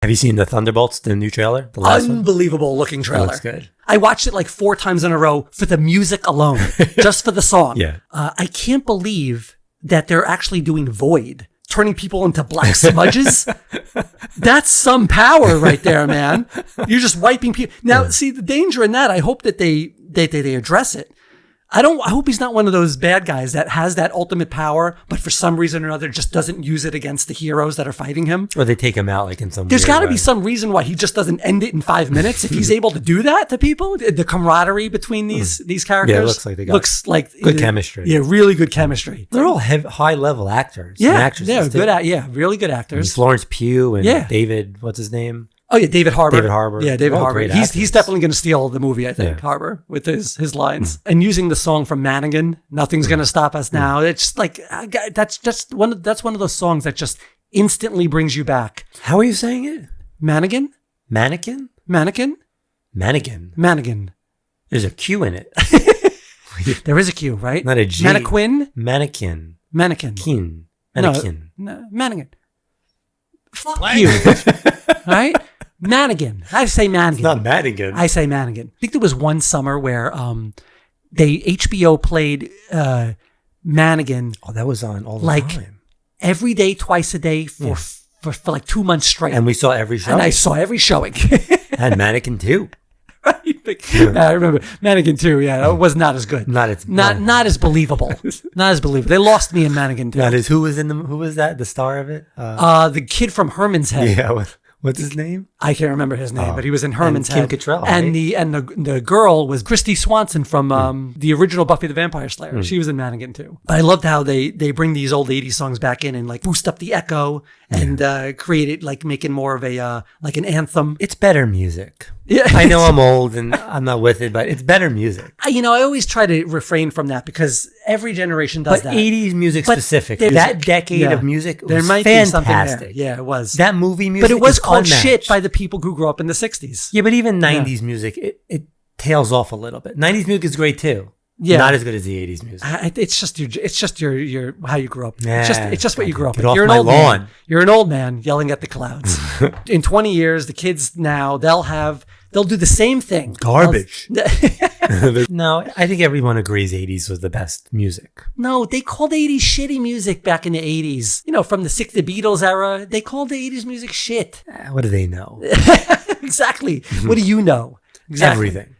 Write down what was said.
Have you seen the Thunderbolts, the new trailer? The last Unbelievable looking one? trailer. It looks good. I watched it like 4 times in a row for the music alone, just for the song. Yeah. I can't believe that they're actually doing Void, turning people into black smudges. That's some power right there, man. You're just wiping people. Now, see, the danger in that, I hope that they address it. I hope he's not one of those bad guys that has that ultimate power, but for some reason or another just doesn't use it against the heroes that are fighting him. Or they take him out like in some There's got to way. be some reason why he just doesn't end it in 5 minutes. If he's able to do that to people, the camaraderie between these characters. Yeah, it looks like they got good chemistry. Yeah, really good chemistry. They're all high level actors. Yeah, and actresses good. Really good I mean, actors. Florence Pugh and Yeah. David, what's his name? Oh yeah, David Harbour. Yeah, David All Harbour. great He's actors. definitely going to steal the movie, I think. Yeah. Harbour with his lines and using the song from Manigan. Nothing's going to stop us now. It's like that's one of those songs that just instantly brings you back. How are you saying it? Manigan. Mannequin? Mannequin. Mannequin. Manigan. There's a Q in it. There is a Q, right? Not a G. Mannequin. Mannequin. Mannequin. Keen. Mannequin. No, Manigan. Fuck you. All right? Manigan. I say Manigan. It's not Madigan. I say Manigan. I think there was one summer where HBO played Manigan. Oh, that was on all the like time. every day, twice a day for like 2 months straight. And we saw every show. And I saw every showing. And Mannequin too. Right? I remember Manigan too. Yeah, it was not as good. Not as believable. Not as believable. They lost me in Manigan too. Who was that? The star of it? The kid from Herman's Head. Yeah. What's his name? I can't remember his name, but he was in Herman's Head. Kim Cattrall, and right? the girl was Christy Swanson from the original Buffy the Vampire Slayer. She was in Manigan too. But I loved how they bring these old 80s songs back in and like boost up the echo and create it, like make it more of a like an anthem. It's better music. Yeah. I know I'm old and I'm not with it, but it's better music. I always try to refrain from that because every generation does but that. 80s music But specifically. That decade of music was there might fantastic. Be something there. Yeah, it was. That movie music but it was is called unmatched. shit by the people who grew up in the 60s. Yeah, but even 90s music, it tails off a little bit. 90s music is great too. Yeah. Not as good as the 80s music. It's just your how you grew up. Yeah, it's just what you grew up get with. off You're an my old lawn. man. You're an old man yelling at the clouds. In 20 years, the kids now they'll do the same thing. Garbage. No, I think everyone agrees 80s was the best music. No, they called the 80s shitty music back in the 80s. From the Beatles era, they called the 80s music shit. What do they know? Exactly. What do you know? Exactly. Everything.